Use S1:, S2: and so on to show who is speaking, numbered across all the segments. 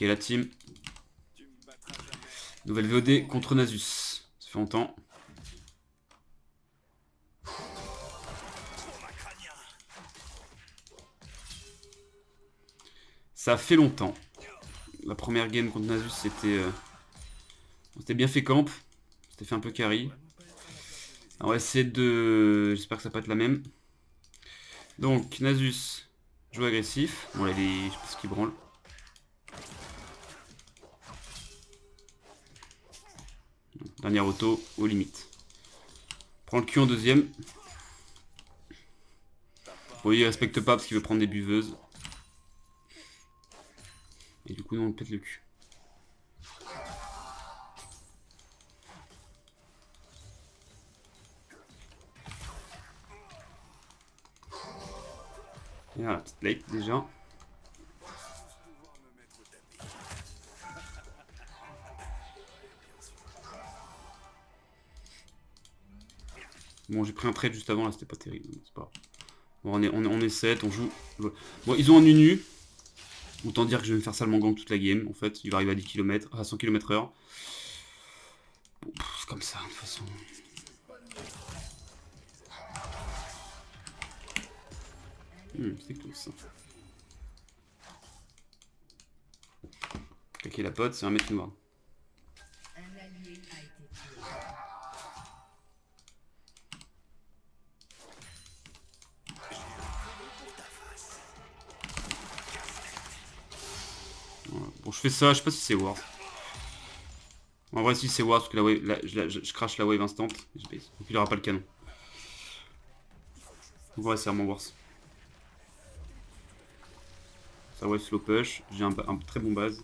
S1: Ok, la team. Nouvelle VOD contre Nasus. Ça fait longtemps. Ça fait longtemps. La première game contre Nasus, c'était... on s'était bien fait camp. On s'était fait un peu carry. On va essayer de... J'espère que ça va pas être la même. Donc, Nasus joue agressif. Bon, là, je sais pas ce qu'il branle. Dernière auto, aux limites. Prend le cul en deuxième. Bon, il respecte pas parce qu'il veut prendre des buveuses. Et du coup, on pète le cul. Et voilà, petite late déjà. Bon, j'ai pris un trade juste avant, là, c'était pas terrible. C'est pas... Bon, on est 7, on joue... Bon, ils ont un Nunu. Autant dire que je vais me faire salement gank toute la game. En fait, il va arriver à 10 km, à 100 km/h. Bon, c'est comme ça, de toute façon. C'est cool ça. Claquer la pote, c'est un mec noir. Voilà. Bon, je fais ça, je sais pas si c'est worth. En vrai, si c'est worth, parce que la wave, je crache la wave instant. Je base. Donc il aura pas le canon. En vrai, c'est vraiment worth. Ça wave slow push, j'ai un très bon base.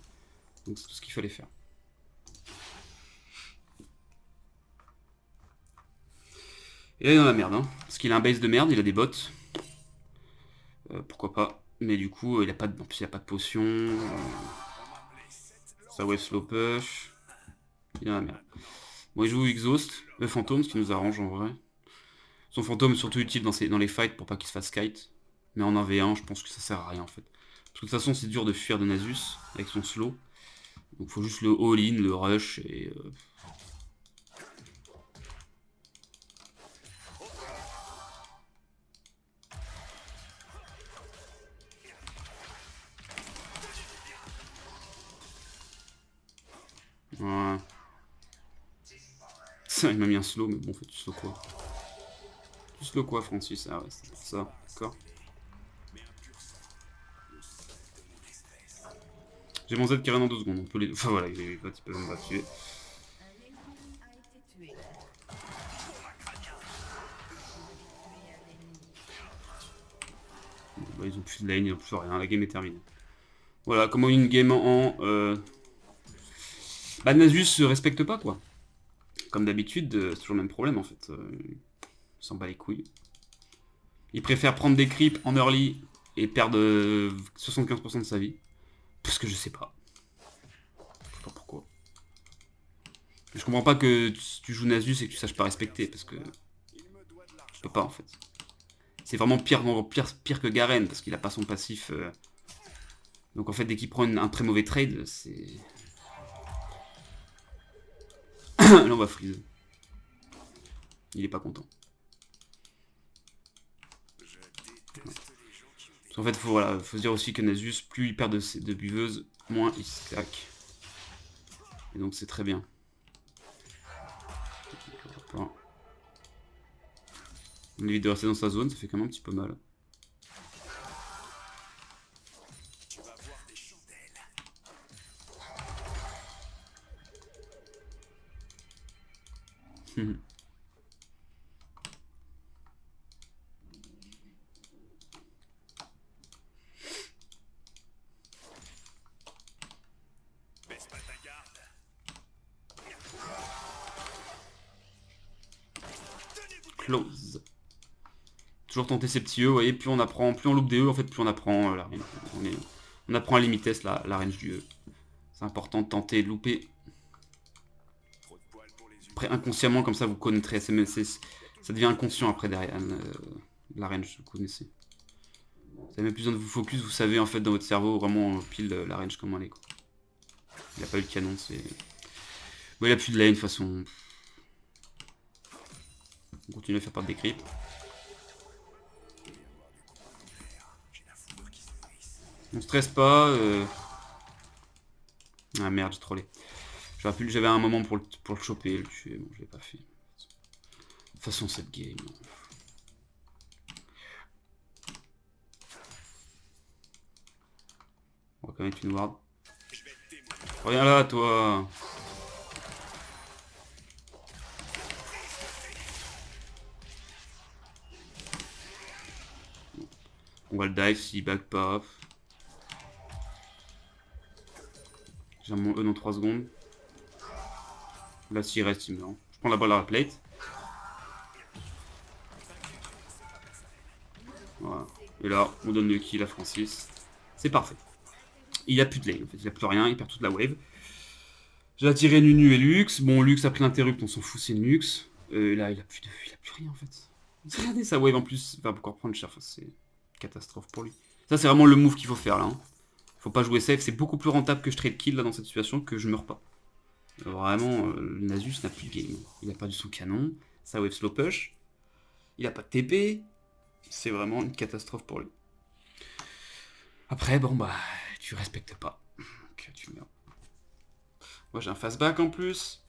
S1: Donc c'est tout ce qu'il fallait faire. Et là, il est dans la merde, hein. Parce qu'il a un base de merde, il a des bots. Pourquoi pas. Mais du coup, il a pas de, en plus, il a pas de potion. Ça wave slow push. Il est dans la merde. Bon, il joue Exhaust, le fantôme, ce qui nous arrange en vrai. Son fantôme est surtout utile dans les fights pour pas qu'il se fasse kite. Mais en 1v1, je pense que ça sert à rien en fait. De toute façon, c'est dur de fuir de Nasus avec son slow. Donc faut juste le all-in, le rush et... Ouais. Ça, il m'a mis un slow, mais bon, en fait, tu slow quoi? Tu slow quoi, Francis? Ah ouais, c'est pour ça, d'accord. J'ai mon Z qui revient dans 2 secondes, on peut les... Enfin voilà, les potes, ils peuvent me tuer. Bah, ils ont plus de lane, ils ont plus rien, la game est terminée. Voilà, comment une game en... Bah, Nasus se respecte pas, quoi. Comme d'habitude, c'est toujours le même problème, en fait. Il s'en bat les couilles. Il préfère prendre des creeps en early et perdre 75% de sa vie. Parce que je sais pas. Je sais pas pourquoi. Je comprends pas que tu joues Nasus et que tu saches pas respecter, parce que... Je peux pas, en fait. C'est vraiment pire que Garen, parce qu'il a pas son passif... Donc en fait, dès qu'il prend un très mauvais trade, c'est... Là, on va freeze. Il est pas content. Parce qu'en fait, faut se dire aussi que Nasus, plus il perd de buveuses, moins il se claque. Et donc c'est très bien. On évite de rester dans sa zone, ça fait quand même un petit peu mal. Close. Toujours tenter ces petits E, vous voyez, plus on apprend, plus on loupe des E, en fait, plus on apprend la range. On apprend à limiter la range du E. C'est important de tenter de louper. Après, inconsciemment, comme ça, vous connaîtrez. Ça devient inconscient après derrière la range, vous connaissez. Vous avez même plus besoin de vous focus, vous savez en fait dans votre cerveau vraiment pile la range comment elle est. Quoi. Il a pas eu de canon, c'est... Bon, il a plus de lane, de toute façon. On continue à faire perdre des creeps. On stresse pas. Ah merde, j'ai trollé. J'avais un moment pour le choper, le tuer. Bon, je l'ai pas fait. De toute façon, cette game... On va quand même mettre une ward. Reviens là, toi. On va le dive s'il back pas. J'ai mon E dans 3 secondes. Là, s'il reste, il meurt. Je prends la balle à la plate. Voilà. Et là, on donne le kill à Francis. C'est parfait. Il a plus de lane, en fait. Il a plus rien, il perd toute la wave. J'ai attiré Nunu et Lux. Bon, Lux a pris l'interrupt, on s'en fout, c'est Lux. Là, il a plus rien, en fait. Regardez sa wave en plus. Il va encore prendre cher. Enfin, c'est catastrophe pour lui. Ça, c'est vraiment le move qu'il faut faire, là. Hein. Faut pas jouer safe. C'est beaucoup plus rentable que je trade kill, là, dans cette situation, que je meurs pas. Vraiment, le Nasus n'a plus de game. Il a perdu son canon. Sa wave slow push. Il a pas de TP. C'est vraiment une catastrophe pour lui. Après, bon, bah, tu respectes pas. Donc, tu meurs. Moi, j'ai un fastback en plus.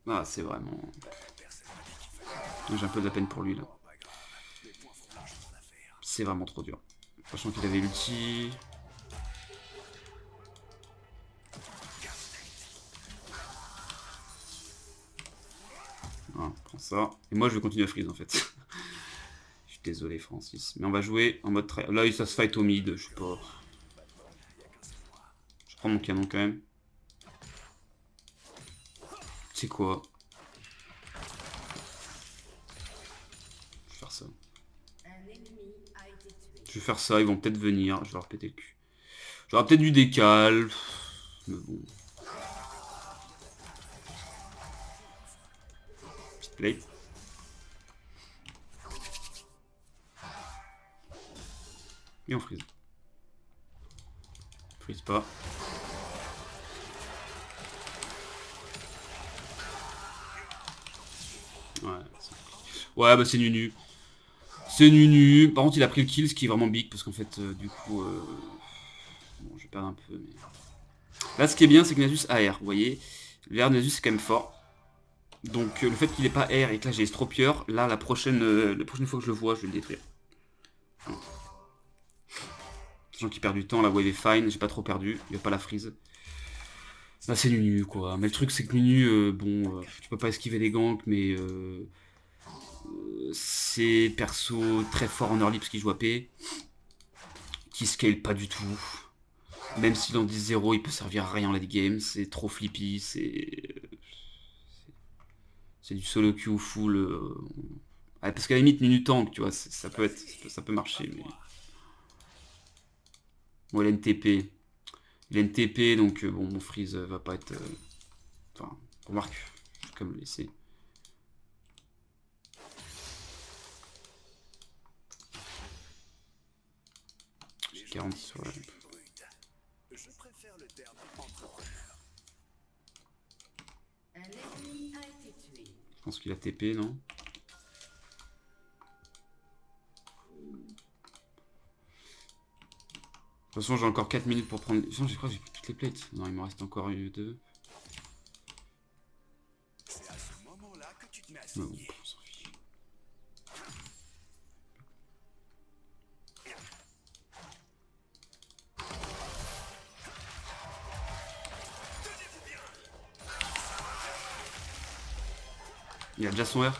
S1: Ah, c'est vraiment... J'ai un peu de la peine pour lui, là. C'est vraiment trop dur. Sachant qu'il avait l'ulti. Voilà, prends ça. Et moi, je vais continuer à freeze, en fait. Je suis désolé, Francis. Mais on va jouer en mode... Là, ça se fight au mid, je sais pas... Je prends mon canon, quand même. C'est quoi? Je vais faire ça. Je vais faire ça, ils vont peut-être venir. Je vais leur péter le cul. J'aurai peut-être du décal. Mais bon. Petite plate. Et on freeze. Freeze pas. Ouais, bah c'est Nunu. C'est Nunu. Par contre, il a pris le kill, ce qui est vraiment big, parce qu'en fait, du coup... Bon, je vais perdre un peu, mais... Là, ce qui est bien, c'est que Nasus a R, vous voyez. L'air de Nasus, c'est quand même fort. Donc, le fait qu'il n'ait pas R et que là, j'ai Estropieur, là, la prochaine fois que je le vois, je vais le détruire. Sachant qu'il perd du temps, la wave est fine, j'ai pas trop perdu, il va pas la freeze. Là, c'est Nunu, quoi. Mais le truc, c'est que Nunu, bon, tu peux pas esquiver les ganks, mais... c'est perso très fort en early parce qu'il joue AP, qui scale pas du tout. Même si dans 10-0 il peut servir à rien en late game, c'est trop flippy, c'est du solo queue full. Ouais, parce qu'à la limite Nunu tank, tu vois, ça peut marcher. Mais... Bon, il a une TP. Il a une TP, donc bon, mon freeze va pas être... Enfin, remarque, je vais quand même le laisser. J'ai 40 sur la... Je pense qu'il a TP, non? De toute façon, j'ai encore 4 minutes pour prendre... Je crois que j'ai pris toutes les plates. Non, il me reste encore 2. Mais bon, on s'en fiche. Il a déjà son R.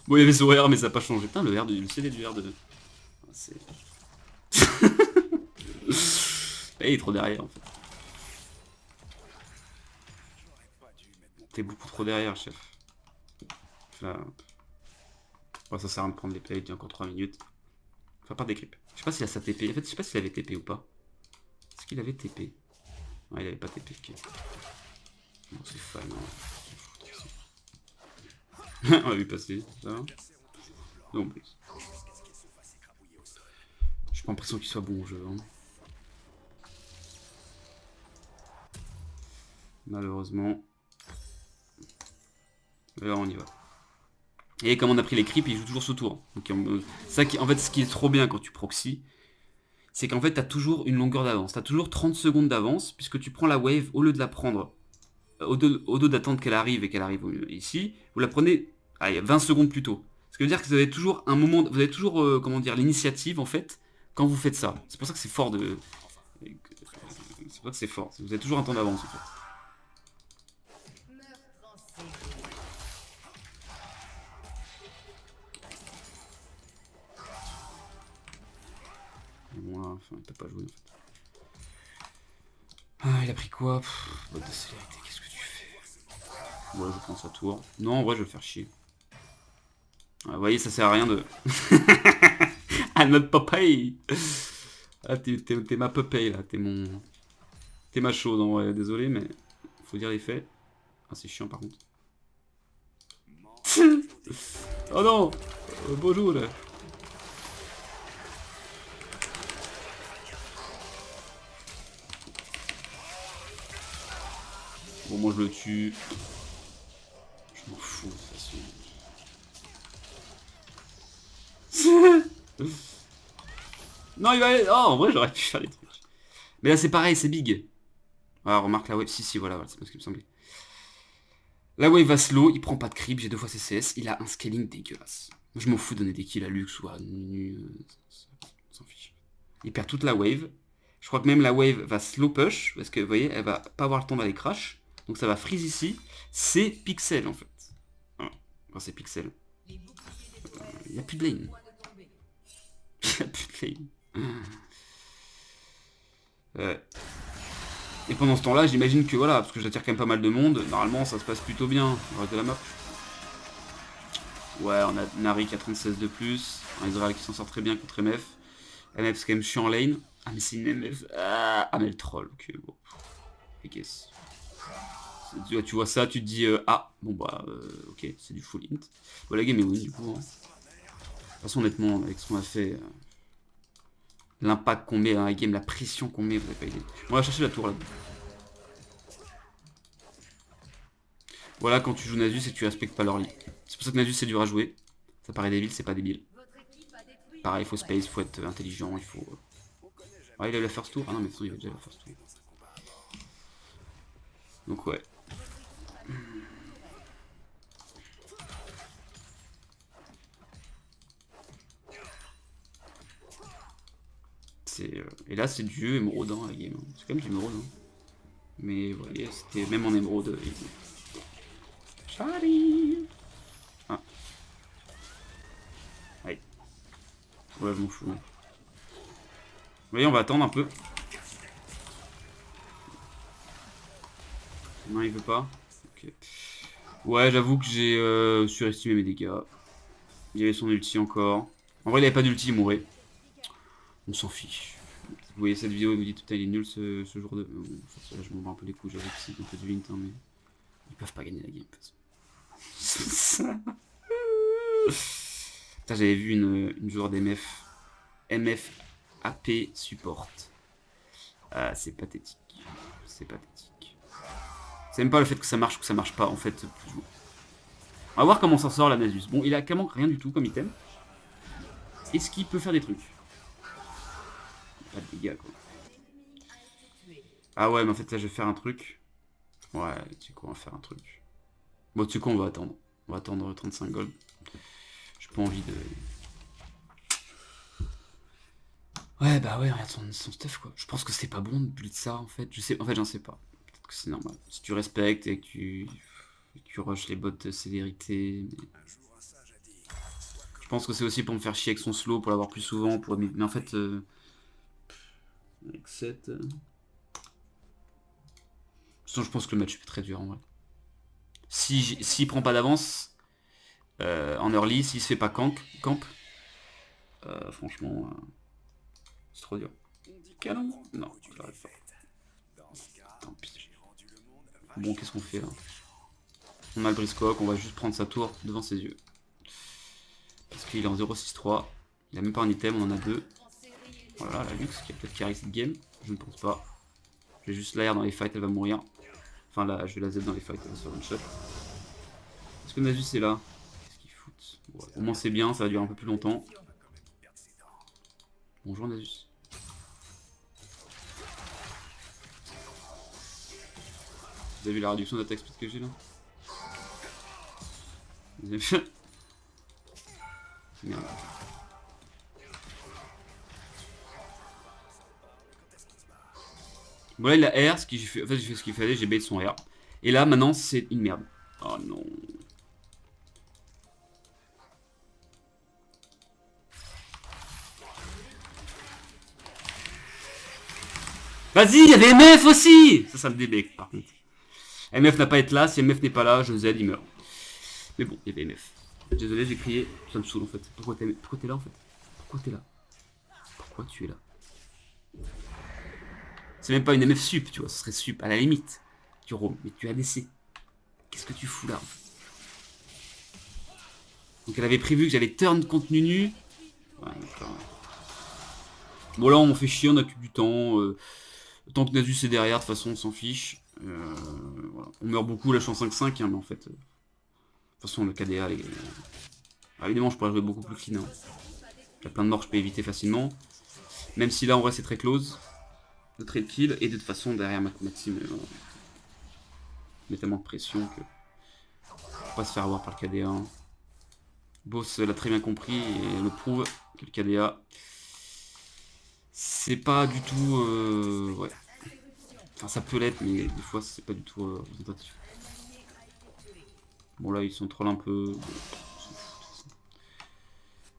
S1: Bon, il y avait son R, mais ça n'a pas changé. Putain, le CD du R de... C'est... Il est trop derrière, en fait. T'es beaucoup trop derrière, chef. Là... Ouais, ça sert à me prendre les plays, il y a encore 3 minutes. Enfin, pas des creeps. Je sais pas s'il a sa TP. En fait, je sais pas s'il avait TP ou pas. Est-ce qu'il avait TP? Ouais, il avait pas TP. Okay. Bon, c'est fan. Hein. On l'a vu passer. Ça va? Non, plus. J'ai pas l'impression qu'il soit bon au jeu. Hein. Malheureusement. Là, on y va. Et comme on a pris les creeps, il joue toujours ce tour. Donc, ça qui, en fait, ce qui est trop bien quand tu proxy, c'est qu'en fait, t'as toujours une longueur d'avance. T'as toujours 30 secondes d'avance, puisque tu prends la wave, au lieu de la prendre, au lieu d'attendre qu'elle arrive et qu'elle arrive ici, vous la prenez allez, 20 secondes plus tôt. Ce qui veut dire que vous avez toujours un moment, vous avez toujours, comment dire, l'initiative, en fait, quand vous faites ça. C'est pour ça que c'est fort de... C'est pour ça que c'est fort. Vous avez toujours un temps d'avance, en fait. Bon, là, enfin, il t'a pas joué, en fait. Ah, il a pris quoi? Botte de célérité, qu'est-ce que tu fais? Ouais, je prends sa tour. Non, en vrai, je vais le faire chier. Ah, vous voyez, ça sert à rien de... Ah, notre Popeye. Ah, t'es ma Popeye, là. T'es mon... T'es ma chose, en vrai. Désolé, mais... Faut dire les faits. Ah, c'est chiant, par contre. Oh non, bonjour. Bon, moi, je le tue. Je m'en fous, de toute façon. Non, il va aller... Oh, en vrai, j'aurais pu faire des trucs. Mais là, c'est pareil, c'est big. Ah, remarque la wave. Si, voilà, c'est ce qui me semblait. La wave va slow, il prend pas de creep, j'ai 2 fois CCS, il a un scaling dégueulasse. Je m'en fous de donner des kills à Lux ou à Nu, on s'en fiche. Il perd toute la wave. Je crois que même la wave va slow push, parce que vous voyez, elle va pas avoir le temps d'aller crash. Donc ça va freeze ici. C'est pixel en fait. Voilà. Enfin, c'est pixel. Il n'y a plus de lane. Il n'y a plus de lane. Et pendant ce temps-là, j'imagine que voilà, parce que j'attire quand même pas mal de monde, normalement ça se passe plutôt bien. Le reste de la map. Ouais, on a Nari qui a 36 de plus. Un Israël qui s'en sort très bien contre MF. MF c'est quand même chiant en lane. Ah mais c'est une MF. Ah mais le troll, ok bon. Et qu'est-ce tu vois ça, tu te dis ah bon bah ok, c'est du full int. Bon la game est win du coup. Hein. De toute façon honnêtement, avec ce qu'on a fait, l'impact qu'on met dans la game, la pression qu'on met, vous avez pas idée. On va chercher la tour là. Voilà quand tu joues Nasus et que tu respectes pas leur lit. C'est pour ça que Nasus c'est dur à jouer. Ça paraît débile, c'est pas débile. Pareil, il faut space, il faut être intelligent, il faut... Ah, il a la first tour. Ah non, mais de toute façon, il a déjà la first tour. Donc ouais. Et là, c'est du jeu émeraude, hein, la game. C'est quand même du émeraude. Hein. Mais vous voyez, c'était même en émeraude. Charlie. Ah. Allez. Ouais, je m'en fous. Hein. Vous voyez, on va attendre un peu. Non, il veut pas. Ok. Ouais, j'avoue que j'ai surestimé mes dégâts. Il y avait son ulti encore. En vrai, il avait pas d'ulti, il mourrait. On s'en fiche. Vous voyez cette vidéo et vous dites putain il est nul ce jour de... Bon, là, je m'en bats un peu les couilles, j'avoue que c'est un peu du hint, hein, mais... Ils peuvent pas gagner la game, de toute façon. Putain, j'avais vu une joueur d'MF. MF AP support. Ah, c'est pathétique. C'est pathétique. C'est même pas le fait que ça marche ou que ça marche pas, en fait. On va voir comment s'en sort la Nasus. Bon, il a carrément rien du tout comme item. Est-ce qu'il peut faire des trucs? Pas de dégâts, quoi. Ah ouais, mais en fait, là, je vais faire un truc. Ouais, tu sais quoi, on va faire un truc. Bon, tu sais quoi, on va attendre. On va attendre 35 gold. J'ai pas envie de... Ouais, bah ouais, regarde son stuff, quoi. Je pense que c'est pas bon de plus de ça, en fait. En fait, j'en sais pas. Peut-être que c'est normal. Si tu respectes et que tu rushes les bots de célérité... Mais... Je pense que c'est aussi pour me faire chier avec son slow, pour l'avoir plus souvent, pour... Mais en fait... Avec 7... Sinon, je pense que le match est très dur, en vrai. S'il prend pas d'avance... en early, s'il se fait pas camp, franchement, c'est trop dur. Canon. Non, j'arrive pas. Tant pis. Bon, qu'est-ce qu'on fait là? On a le briscock, on va juste prendre sa tour devant ses yeux. Parce qu'il est en 0-6-3. Il a même pas un item, on en a 2. Voilà, la Lux qui a peut-être carry cette game. Je ne pense pas. J'ai juste l'air dans les fights, elle va mourir. Enfin là, je vais la Z dans les fights, elle va se faire one shot. Est-ce que Nasus est là? Qu'est-ce qu'ils foutent? Ouais, au moins c'est bien, ça va durer un peu plus longtemps. Bonjour Nasus. Vous avez vu la réduction d'attaque speed que j'ai là? Vous avez vu? Merde. Bon là il a R, ce qui fait, en fait j'ai fait ce qu'il fallait, j'ai bait son R. Et là maintenant c'est une merde. Oh non. Vas-y, il y avait MF aussi. Ça me débecte par contre. MF n'a pas à être là, si MF n'est pas là, je Z il meurt. Mais bon, il y avait MF. Désolé, j'ai crié, ça me saoule en fait. Pourquoi t'es là en fait? Pourquoi t'es là? Pourquoi tu es là? C'est même pas une MF sup, tu vois, ce serait sup à la limite. Tu roam, mais tu as ADC. Qu'est-ce que tu fous là en fait? Donc elle avait prévu que j'allais turn contre Nunu. Ouais, d'accord. Bon là on fait chier, on a plus du temps. Tant que Nasus est derrière, de toute façon on s'en fiche. Voilà. On meurt beaucoup, là je suis en 5-5, hein, mais en fait... de toute façon le KDA, évidemment je pourrais jouer beaucoup plus clean. Hein. Il y a plein de morts que je peux éviter facilement. Même si là en vrai c'est très close. De trade kill, et de toute façon derrière ma team met tellement de pression que... Faut pas se faire avoir par le KDA. Hein. Boss l'a très bien compris et le prouve que le KDA... C'est pas du tout... ouais. Enfin ça peut l'être, mais des fois c'est pas du tout représentatif. Bon là ils sont troll un peu.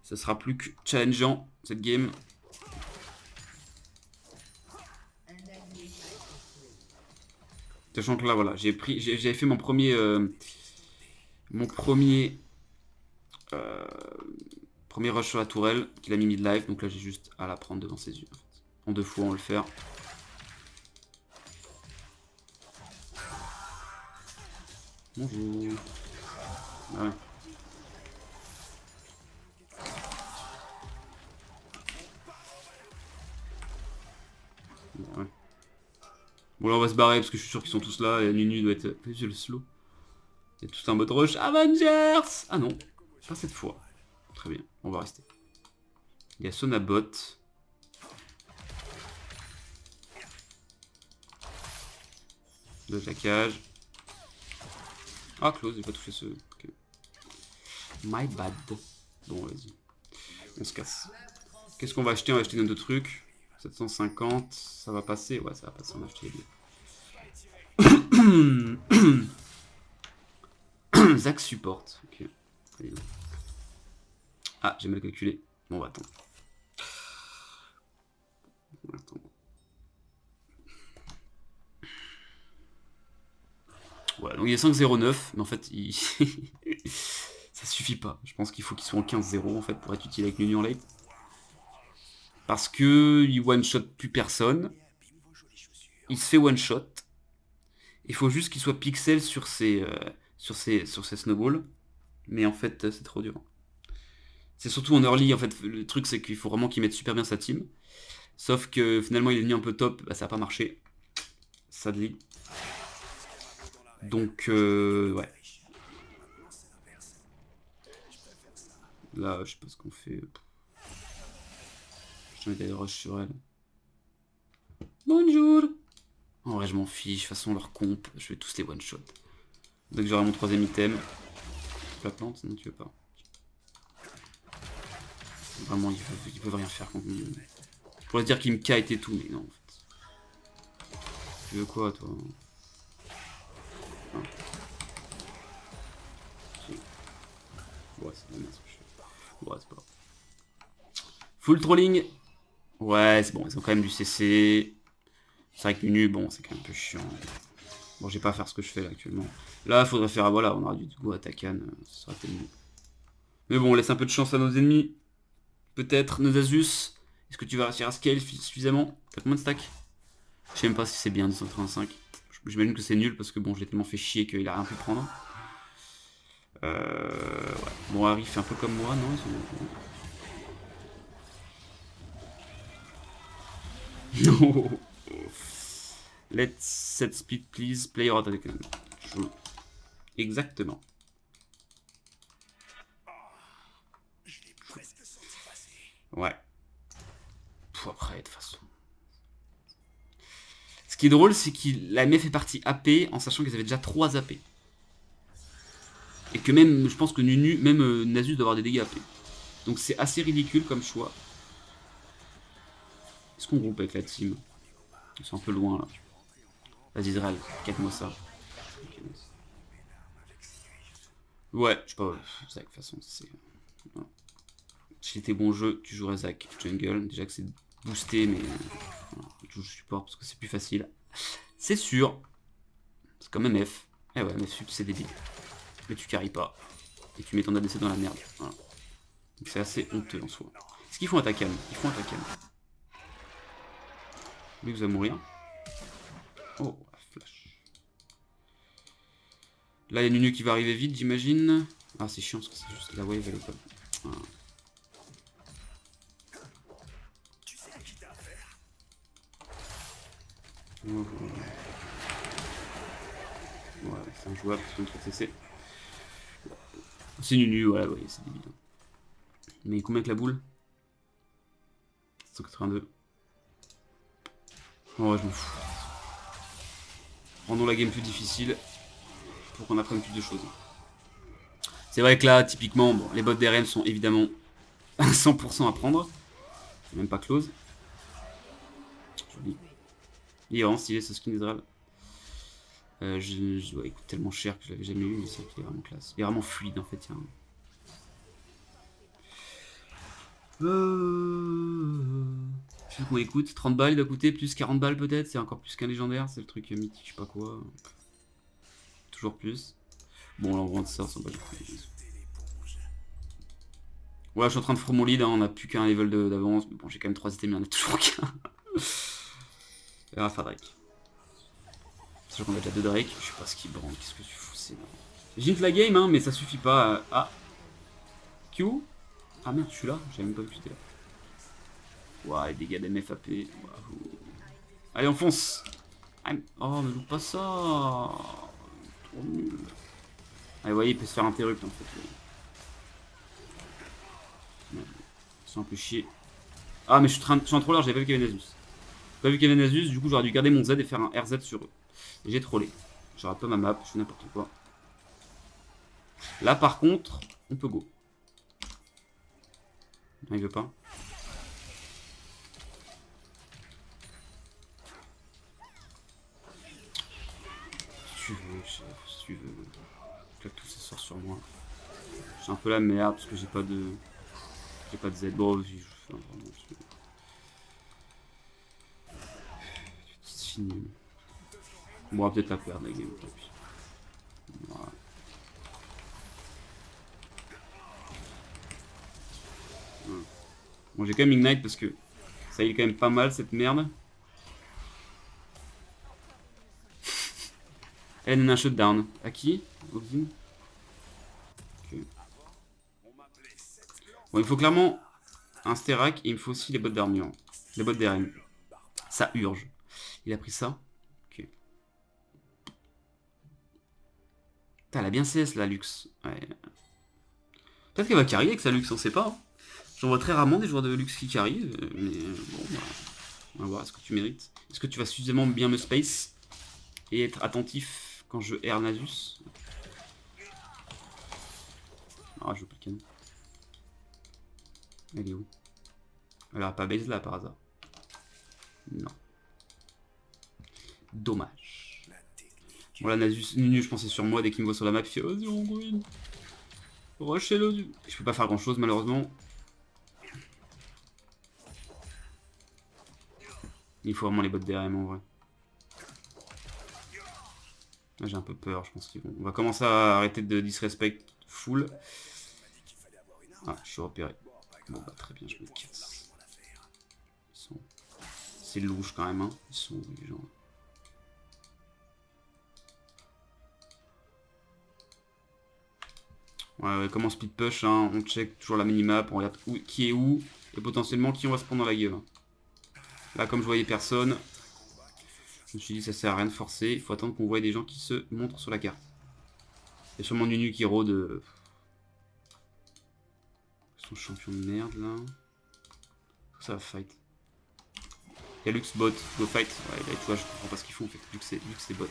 S1: Ça sera plus que challengeant cette game. Sachant que là voilà, j'avais fait mon premier premier rush sur la tourelle qu'il a mis mid-life, donc là j'ai juste à la prendre devant ses yeux. En fait. En 2 fois on va le faire. Bonjour. Ah ouais. Ouais. Bon là on va se barrer parce que je suis sûr qu'ils sont tous là et Nunu doit être... J'ai le slow. Il y a tout un mode rush. Avengers. Ah non, pas cette fois. Très bien, on va rester. Il y a Sonabot. De la cage. Ah close, j'ai pas touché ce... Okay. My bad. Bon vas-y. On se casse. Qu'est-ce qu'on va acheter? On va acheter nos 2 trucs. 750, ça va passer? Ouais, ça va passer, on a acheté les deux. Zach support. Ok. Ah, j'ai mal calculé. Bon, on va attendre. Ouais, donc il est 5-0-9, mais en fait, ça suffit pas. Je pense qu'il faut qu'il soit en 15-0 en fait pour être utile avec l'Union Late. Parce que il one-shot plus personne. Il se fait one-shot. Il faut juste qu'il soit pixel sur ses snowballs. Mais en fait, c'est trop dur. C'est surtout en early, en fait, le truc c'est qu'il faut vraiment qu'il mette super bien sa team. Sauf que finalement il est venu un peu top, bah, ça a pas marché. Sadly. Donc, ouais. Là, je sais pas ce qu'on fait. Je vais mettre des rush sur elle. Bonjour. En vrai, je m'en fiche. De toute façon, leur comp, je vais tous les one-shot. Dès que j'aurai mon 3ème item. La plante, non, tu veux pas. Vraiment, ils peuvent rien faire contre moi. Je pourrais dire qu'ils me kite et tout, mais non, en fait. Tu veux quoi, toi? Ah. Ouais, c'est bien ce que je fais. Ouais, c'est pas grave. Full trolling. Ouais, c'est bon, ils ont quand même du CC. C'est vrai que Nunu, bon, c'est quand même un peu chiant. Bon, j'ai pas à faire ce que je fais là actuellement. Là, faudrait faire, voilà, on aura du go à Takan, ça serait tellement... Mais bon, on laisse un peu de chance à nos ennemis. Peut-être, Nozazus. Est-ce que tu vas réussir à scale suffisamment? T'as combien de stacks? Je sais même pas si c'est bien, 285. J'imagine que c'est nul parce que bon, je l'ai tellement fait chier qu'il a rien pu prendre. Ouais. Bon, Harry fait un peu comme moi, non? No. Let's set speed please. Player attack. Exactement. Ouais. Après, de toute façon. Ce qui est drôle, c'est que la MF est partie AP en sachant qu'ils avaient déjà 3 AP. Et que même, je pense que Nunu, même Nasus doit avoir des dégâts AP. Donc c'est assez ridicule comme choix. Est-ce qu'on groupe avec la team? Ils sont un peu loin là. Vas-y Israël, quête-moi ça. Okay. Ouais, je sais pas, Zach, de toute façon, c'est... Si c'était bon jeu, tu jouerais Zach Jungle. Déjà que c'est boosté, mais je supporte parce que c'est plus facile. C'est sûr. C'est comme MF. Eh ouais, MF c'est débile. Mais tu carries pas. Et tu mets ton ADC dans la merde. Voilà. Donc c'est assez honteux en soi. Est-ce qu'ils font un Takam? Ils font un Takam. Lui, vous allez mourir. Oh, la flash. Là, il y a Nunu qui va arriver vite, j'imagine. Ah, c'est chiant parce que c'est juste la wave, elle est pas. Ah. Oh. Ouais, c'est injouable parce qu'on trouve CC. C'est Nunu, voilà, ouais, c'est débile. Mais combien que la boule? 182. Oh, ouais, je m'en fous. Rendons la game plus difficile pour qu'on apprenne plus de choses. C'est vrai que là, typiquement, bon, les bots DRM sont évidemment à 100% à prendre. C'est même pas close. Joli. Il est vraiment stylé ce skin d'Israël. Il coûte tellement cher que je l'avais jamais eu, mais c'est vrai qu'il est vraiment classe. Il est vraiment fluide en fait. Je sais qu'on écoute. 30 balles, il doit coûter plus 40 balles peut-être. C'est encore plus qu'un légendaire. C'est le truc mythique, je sais pas quoi. Toujours plus. Bon, là on vend ça, ça va. Ouais, je suis en train de faire mon lead. Hein. On a plus qu'un level d'avance. Mais bon, j'ai quand même 3 items, mais on a toujours qu'un. Et on va faire Drake. Sachant qu'on a déjà 2 Drake. Je sais pas ce qui branle. Qu'est-ce que tu fous? C'est. J'infle la game, hein, mais ça suffit pas. Ah. Q. Ah merde, je suis là. J'avais même pas vu que j'étais là. Ouah, les dégâts d'MFAP. Allez, on fonce. Oh, ne loupe pas ça. Trop nul. Ah, vous voyez, il peut se faire interrupt en fait. C'est un peu chier. Ah, mais je suis en troller, j'avais pas vu qu'il y avait Nasus. J'ai pas vu qu'il y avait Nasus, du coup j'aurais dû garder mon Z et faire un RZ sur eux. Et j'ai trollé. Je rate pas ma map, je fais n'importe quoi. Là par contre, on peut go. Non, il veut pas. Si tu veux, chef, si tu veux. Claque tout ça sort sur moi. J'ai un peu la merde parce que j'ai pas de. J'ai pas de Z. Bon, je fais un vraiment. C'est fini. Bon, on va peut-être la perdre la game, tant pis. Voilà. Bon, j'ai quand même Ignite parce que ça y est quand même pas mal cette merde. Elle a un shutdown. À qui? Oxine. Okay. Bon, il faut clairement un Sterak et il me faut aussi les bottes d'armure. Les bottes d'RM. Ça urge. Il a pris ça. Ok. Putain, elle a bien CS la Lux. Ouais. Peut-être qu'elle va carry avec sa Lux, on sait pas. Hein. J'en vois très rarement des joueurs de Lux qui carry. Mais bon, bah, on va voir. Est-ce que tu mérites? Est-ce que tu vas suffisamment bien me space et être attentif quand je air Nasus? Ah, je veux pas le canon. Elle est où? Elle a pas base là par hasard. Non. Dommage. Bon là Nasus, Nunu je pensais sur moi dès qu'il me voit sur la map, il fait vas-y on green. Rushez-le. Je peux pas faire grand chose malheureusement. Il faut vraiment les bots DRM en vrai. Là j'ai un peu peur, je pense qu'ils vont. On va commencer à arrêter de disrespect full. Ah, je suis repéré. Bon bah très bien, je me casse. C'est louche quand même, hein. Ils sont où les gens? Ouais, comment speed push, hein. On check toujours la minimap, on regarde qui est où, et potentiellement qui on va se prendre dans la gueule. Là, comme je voyais personne, je me suis dit ça sert à rien de forcer. Il faut attendre qu'on voie des gens qui se montrent sur la carte. Il y a sûrement Nunu qui rôde. Son champion de merde là. Ça va fight. Il y a Lux bot, go fight. Ouais, là, tu vois, je comprends pas ce qu'ils font en fait. Vu que c'est bot.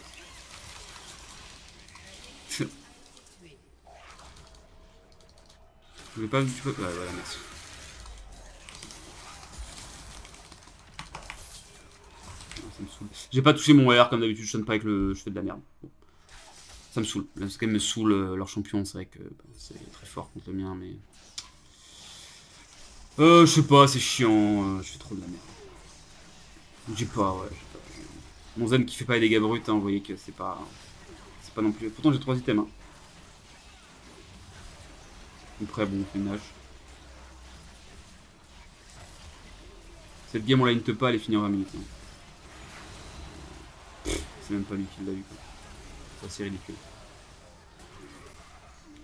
S1: Je vais pas. Tu peux... Ouais, voilà, merci. Ça me saoule. J'ai pas touché mon R comme d'habitude, je sonne pas avec le. Je fais de la merde. Bon. Ça me saoule. Là, c'est quand même me saoule leur champion. C'est vrai que c'est très fort contre le mien, mais. Je sais pas, c'est chiant. Je fais trop de la merde. J'ai pas, ouais. Mon zen qui fait pas les dégâts bruts, hein, vous voyez que c'est pas. C'est pas non plus. Pourtant j'ai 3 items. Hein. Après, bon, on fait une nage. Cette game on la hinte pas, elle est finie en 20 minutes. Hein. C'est même pas lui qui l'a eu. C'est assez ridicule.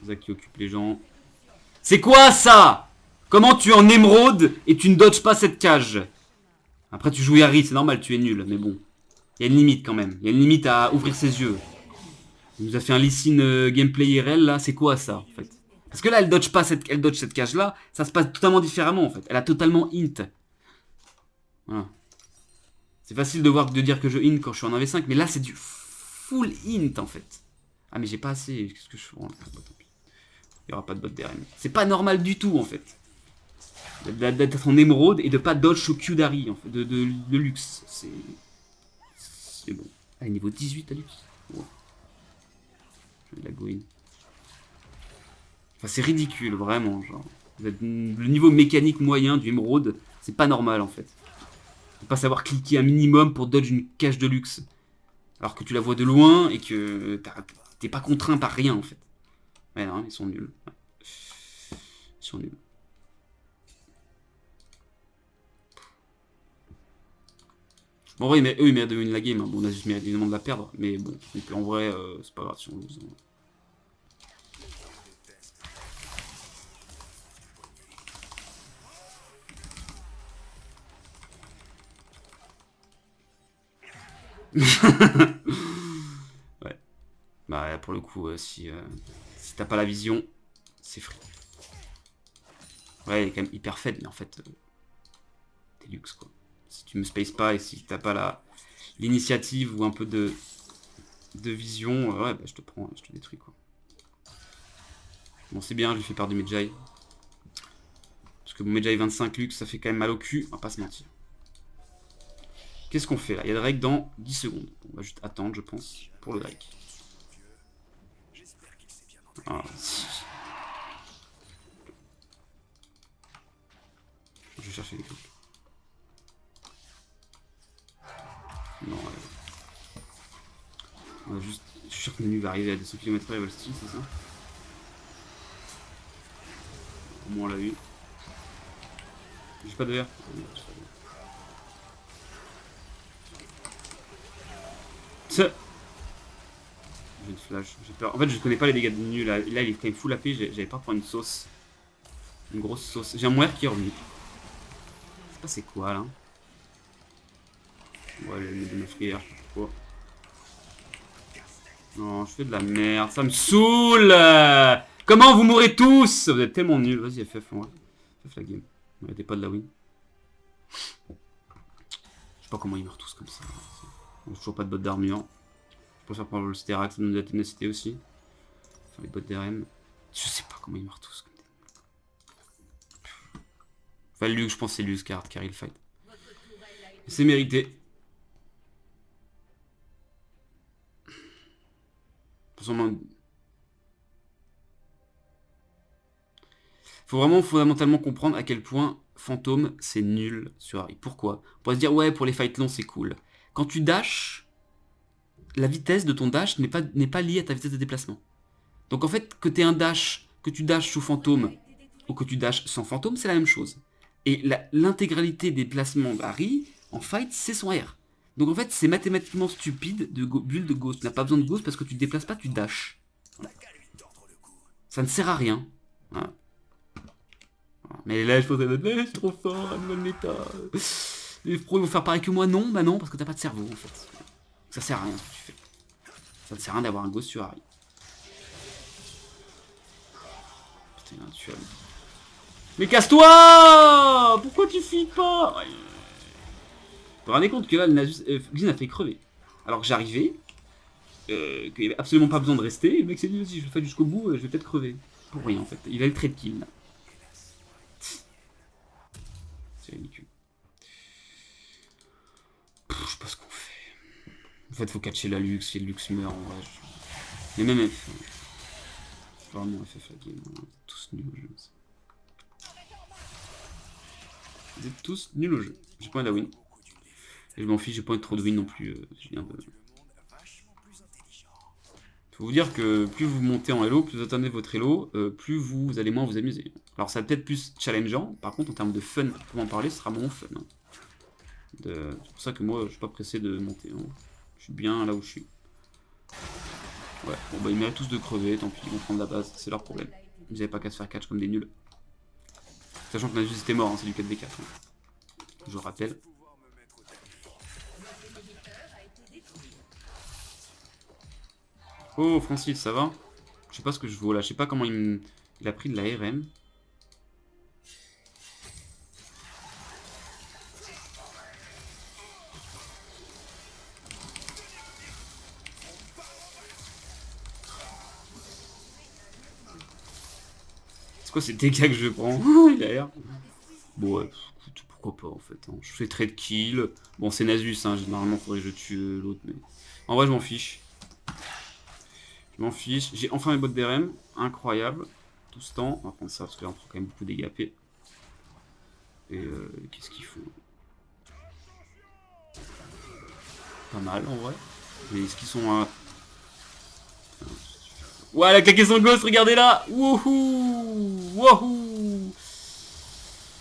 S1: Zach qui occupe les gens. C'est quoi ça? Comment tu es en émeraude et tu ne dodges pas cette cage? Après tu joues Yari, c'est normal, tu es nul, mais bon. Il y a une limite quand même. Il y a une limite à ouvrir ses yeux. Il nous a fait un Lee gameplay IRL là, c'est quoi ça en fait? Parce que là elle dodge pas elle dodge cette cage là, ça se passe totalement différemment en fait. Elle a totalement int. Voilà. C'est facile de dire que je int quand je suis en 1v5, mais là c'est du full int en fait. Ah mais j'ai pas assez, qu'est-ce que je fais? Il y aura pas de bot derrière. C'est pas normal du tout en fait. D'être en émeraude et de pas dodge au Q d'Ari en fait, de luxe. C'est bon. Ah, niveau 18 à luxe. Wow. La Gwyn. Enfin, c'est ridicule, vraiment. Genre. Le niveau mécanique moyen du émeraude, c'est pas normal en fait. De pas savoir cliquer un minimum pour dodge une cage de luxe. Alors que tu la vois de loin et que t'es pas contraint par rien en fait. Ouais, non, ils sont nuls. Ils sont nuls. Bon, en vrai, eux, ils méritent de win la game. Hein. Bon, on a juste mérité évidemment de la perdre. Mais bon, donc, en vrai, c'est pas grave si on lose. Hein. Ouais. Bah, pour le coup, si t'as pas la vision, c'est free. Ouais, elle est quand même hyper faible, mais en fait, t'es luxe quoi. Si tu me spaces pas et si t'as pas l'initiative ou un peu de vision, ouais, bah je te prends, je te détruis quoi. Bon, c'est bien, je lui fais perdre du Medjay. Parce que mon Medjay 25 luxe, ça fait quand même mal au cul, on va pas se mentir. Qu'est-ce qu'on fait là? Il y a le Drake dans 10 secondes. On va juste attendre, je pense, pour le Drake. Ah, je vais chercher les clips. Non, on va juste. Je suis sûr que Nanu va arriver à 200 km/h et va le style, c'est ça? Au moins on l'a eu. J'ai pas de R. J'ai une flash, j'ai peur. En fait, je connais pas les dégâts de Nunu là. Là, il est quand même full AP. J'avais peur de prendre une sauce. Une grosse sauce. J'ai un moire qui est revenu. Je sais pas c'est quoi là. Ouais, il met de ma frère, je sais pas pourquoi. Non, je fais de la merde. Ça me saoule. Comment vous mourrez tous? Vous êtes tellement nuls. Vas-y, FF, ouais. FF la game. N'arrêtez pas de la win. Je sais pas comment ils meurent tous comme ça. On a toujours pas de bot d'armure. Je préfère prendre le Sterax, ça nous donne de la ténacité aussi. Enfin, les bots d'RM. Je sais pas comment ils meurent tous comme des... Enfin, Luke, je pense que c'est Luke qui carry le fight. C'est mérité. Faut vraiment fondamentalement comprendre à quel point Fantôme c'est nul sur Harry. Pourquoi? On pourrait se dire ouais pour les fights longs c'est cool. Quand tu dash, la vitesse de ton dash n'est pas liée à ta vitesse de déplacement. Donc en fait que tu dashes sous Fantôme ou que tu dashes sans Fantôme, c'est la même chose. Et l'intégralité des placements d'Harry en fight c'est son R. Donc en fait c'est mathématiquement stupide de build de Ghost. Tu n'as pas besoin de Ghost parce que tu te déplaces pas, tu dashes. Ça ne sert à rien. Voilà. Mais là, je pense que c'est trop fort, la nouvelle méta. Les pros ils vont faire pareil que moi, non, bah non, parce que t'as pas de cerveau en fait. Ça sert à rien ce que tu fais. Ça ne sert à rien d'avoir un ghost sur Harry. Putain, il est intuable. Mais casse-toi! Pourquoi tu fuis pas? Vous vous rendez compte que là, le Nasus, Xin a fait crever. Alors que j'arrivais, qu'il n'y avait absolument pas besoin de rester, et le mec s'est dit, si je le fais jusqu'au bout, je vais peut-être crever. Pour rien en fait. Il a le trade kill là. C'est ridicule. Je sais pas ce qu'on fait. En fait, faut catcher la Lux, si le Lux meurt en vrai. Mais même F. Vraiment FF la game. Tous nuls au jeu. Vous êtes tous nuls au jeu. J'ai pas envie de la win. Et je m'en fiche, j'ai pas envie de trop de win non plus. Faut vous dire que plus vous montez en Elo, plus vous attendez votre Elo, plus vous allez moins vous amuser. Alors ça va peut-être plus challengeant, par contre en termes de fun, pour en parler, ce sera moins fun. Hein. C'est pour ça que moi je suis pas pressé de monter. Hein. Je suis bien là où je suis. Ouais, bon bah ils méritent tous de crever, tant pis, ils vont prendre la base, c'est leur problème. Ils avaient pas qu'à se faire catch comme des nuls. Sachant que Nasus était mort, hein, c'est du 4v4. Hein. Je rappelle. Oh Francis, ça va? Je sais pas ce que je vaux là, je sais pas comment il a pris de la RM. C'est quoi ces dégâts que je prends? Il a l'air. Bon ouais, écoute, pourquoi pas en fait. Hein. Je fais trade kill. Bon c'est Nasus, hein, généralement faudrait que je tue l'autre, mais. En vrai je m'en fiche. Je m'en fiche. J'ai enfin mes bottes d'RM. Incroyable. Tout ce temps. On va prendre ça parce que là on prend quand même beaucoup de dégâts AP. Et qu'est-ce qu'il faut? Pas mal en vrai. Mais est-ce qu'ils sont à. Ouais, elle a claqué son ghost, regardez là. Wouhou. Wouhou.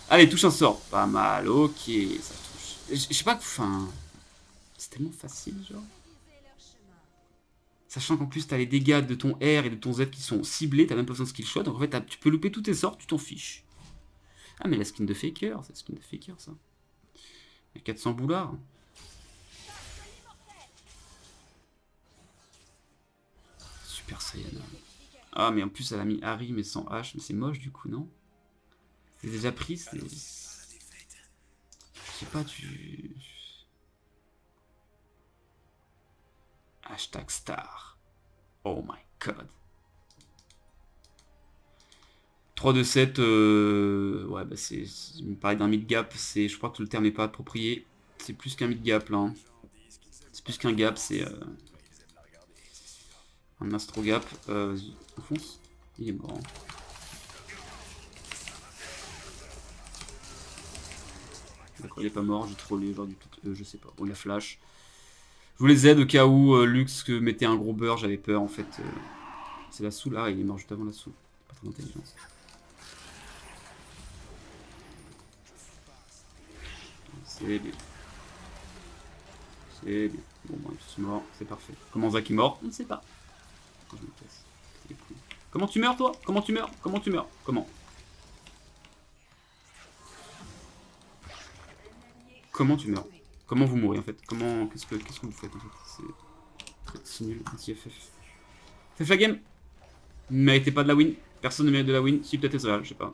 S1: Allez, touche un sort. Pas mal, ok, ça touche. Je sais pas, enfin. C'est tellement facile, genre. Sachant qu'en plus, t'as les dégâts de ton R et de ton Z qui sont ciblés, t'as même pas besoin de skill shot. Donc en fait, tu peux louper tous tes sorts, tu t'en fiches. Ah, mais la skin de Faker, c'est la skin de Faker, ça. Il y a 400 boulards. Super Saiyan. Ah, mais en plus, elle a mis Harry, mais sans H. Mais c'est moche, du coup, non? C'est déjà pris, c'est. Je sais pas, tu. Hashtag star. Oh my god. 3 de 7, ouais, bah c'est. Il me paraît d'un mid-gap, c'est. Je crois que le terme n'est pas approprié. C'est plus qu'un mid-gap là. Hein. C'est plus qu'un gap, c'est. Un astro-gap. Vas-y, enfonce. Il est mort. Hein. D'accord, il est pas mort, j'ai trollé, genre du tout. Je sais pas. Bon, il a flash. Je voulais Z au cas où Lux mettait un gros beurre, j'avais peur en fait. C'est la soul, ah il est mort juste avant la soul. Pas très intelligence. C'est bien. C'est bien. Bon, bah, ils sont morts, c'est parfait. Comment Zach est mort? On ne sait pas. Je me casse. Comment tu meurs toi? Comment tu meurs? Comment tu meurs? Comment? Comment tu meurs? Comment vous mourrez en fait? Comment. Qu'est-ce que vous faites en fait? C'est si nul, anti-FF. FF la game! Ne méritez pas de la win. Personne ne mérite de la win. Si, peut-être Ezreal, je sais pas.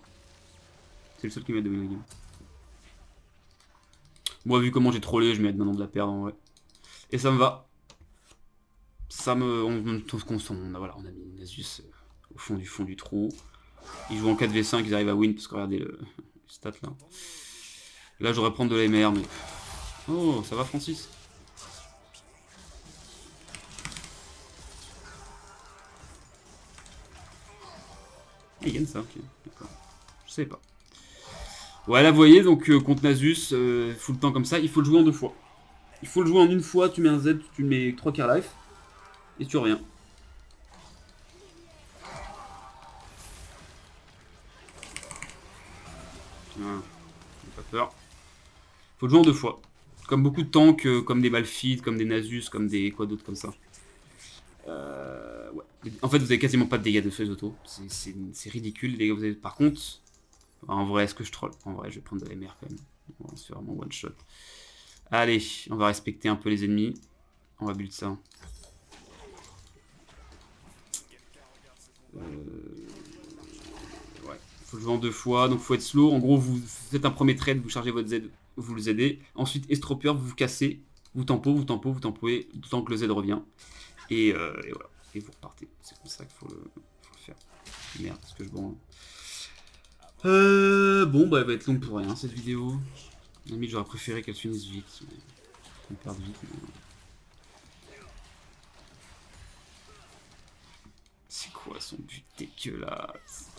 S1: C'est le seul qui mérite de win la game. Moi, vu comment j'ai trollé, je mérite maintenant de la perdre en vrai. Et ça me va. Ça me. Voilà, on a mis Nasus au fond du trou. Ils jouent en 4v5, ils arrivent à win parce que regardez le stat là. Là, j'aurais prendre de la MR, mais. Oh, ça va, Francis? Ah, il gagne ça, ok. D'accord. Je sais pas. Ouais, là, vous voyez, donc contre Nasus, full temps comme ça, il faut le jouer en 2 fois. Il faut le jouer en une fois, tu mets un Z, tu mets 3 quarts life, et tu reviens. Voilà. Pas peur. Faut le jouer en 2 fois. Comme beaucoup de tanks, comme des Malphite, comme des Nasus, comme des. Quoi d'autre comme ça. Ouais. En fait, vous avez quasiment pas de dégâts de feu auto. C'est ridicule, les gars. Vous avez... Par contre, en vrai, est-ce que je troll? En vrai, je vais prendre de la MR quand même. On va se faire vraiment one shot. Allez, on va respecter un peu les ennemis. On va build ça. Ouais, faut le jouer en 2 fois, donc faut être slow. En gros, vous faites un premier trade, vous chargez votre Z, vous le aidez. Ensuite, Estropper, vous vous cassez, vous tempoez, tant que le Z revient. Et voilà, et vous repartez. C'est comme ça qu'il faut le faire. Merde, est-ce que je branle? Bon, bah elle va être longue pour rien cette vidéo. Limite, j'aurais préféré qu'elle finisse vite. Qu'on perde vite. Mais... c'est quoi son but dégueulasse?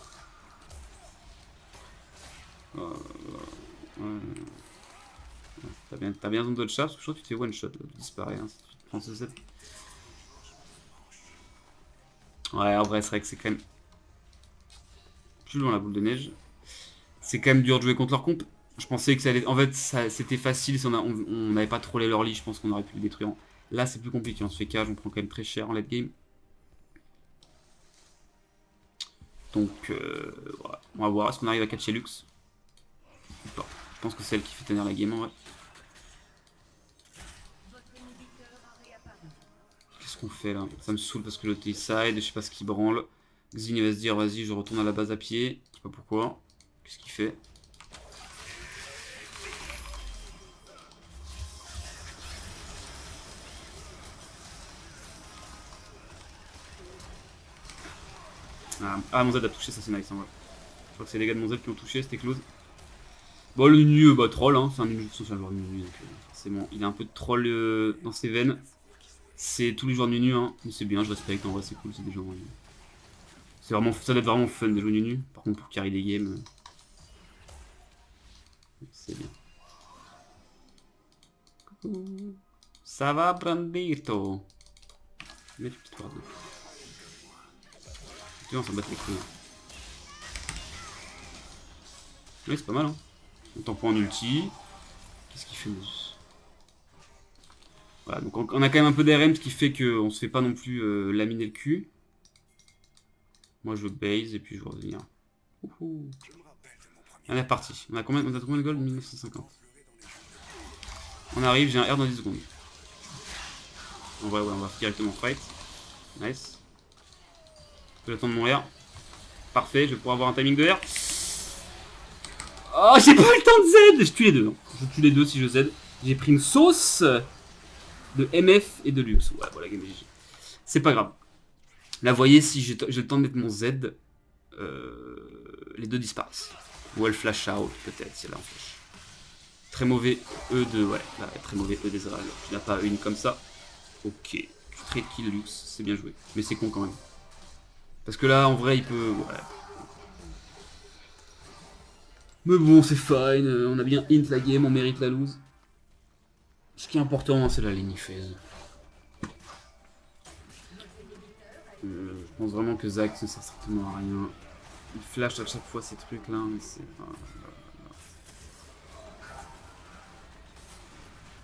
S1: T'as bien ton dodge shot parce que je crois que tu te fais one shot, là, tu disparais hein, si tu te prends ce set. Ouais, en vrai, c'est vrai que c'est quand même plus loin la boule de neige. C'est quand même dur de jouer contre leur comp. Je pensais que ça allait. En fait, c'était facile si on n'avait pas trollé leur lit. Je pense qu'on aurait pu le détruire. Là, c'est plus compliqué. On se fait cage, on prend quand même très cher en late game. Donc, voilà. On va voir. Est-ce qu'on arrive à catcher Lux ou pas? Je pense que c'est elle qui fait tenir la game en vrai. Qu'est-ce qu'on fait là? Ça me saoule parce que l'autre est side. Je sais pas ce qu'il branle. Xin il va se dire vas-y, je retourne à la base à pied. Je sais pas pourquoi. Qu'est-ce qu'il fait? Ah, mon Z a touché, ça c'est nice en vrai. Je crois que c'est les gars de mon Z qui ont touché, c'était close. Bon, le Nunu, bah troll, hein. C'est un Nunu, c'est un joueur de Nunu, donc forcément. Il a un peu de troll dans ses veines. C'est tous les joueurs de Nunu, hein. Mais c'est bien, je respecte, en vrai, c'est cool, c'est des gens. C'est vraiment, ça doit être vraiment fun de jouer Nunu. Par contre, pour carry des games, c'est bien. Coucou. Ça va, Brandito? Mets une petite ward. Tu vois, on s'en bat les couilles. Oui, c'est pas mal, hein. On t'en prend un ulti. Qu'est-ce qu'il fait, Nasus? Voilà, donc on a quand même un peu d'RM, ce qui fait qu'on se fait pas non plus laminer le cul. Moi je base et puis je vais revenir. On est parti. On a combien de gold? 1950. On arrive, j'ai un R dans 10 secondes. En vrai, ouais, on va directement fight. Nice. Je peux attendre mon R. Parfait, je vais pouvoir avoir un timing de R. Oh, j'ai pas eu le temps de Z. Je tue les deux. Hein. Je tue les deux si je Z. J'ai pris une sauce de MF et de luxe. Ouais, voilà, game GG. C'est pas grave. Là, vous voyez, si j'ai le temps de mettre mon Z, les deux disparaissent. Ou elle flash out, peut-être, c'est là en flash. Très mauvais E de. Ouais, là, très mauvais E d'Ezreal. Tu n'as pas une comme ça. Ok. Tu trade kill luxe, c'est bien joué. Mais c'est con quand même. Parce que là, en vrai, il peut. Ouais. Mais bon, c'est fine. On a bien int la game, on mérite la lose. Ce qui est important, c'est la ligne phase. Je pense vraiment que Zach ne sert certainement à rien. Il flash à chaque fois ces trucs là, mais c'est.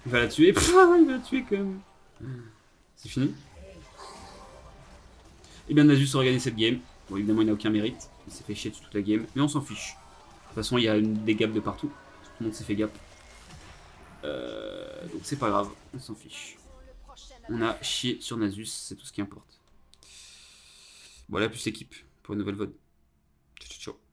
S1: Il va la tuer. Il va la tuer quand même. C'est fini. Et bien, Nasus a regagné cette game. Bon, évidemment, il n'a aucun mérite. Il s'est fait chier toute la game. Mais on s'en fiche. De toute façon, il y a des gaps de partout. Tout le monde s'est fait gap. Donc c'est pas grave. On s'en fiche. On a chié sur Nasus. C'est tout ce qui importe. Voilà, plus équipe pour une nouvelle VOD. Ciao, ciao, ciao.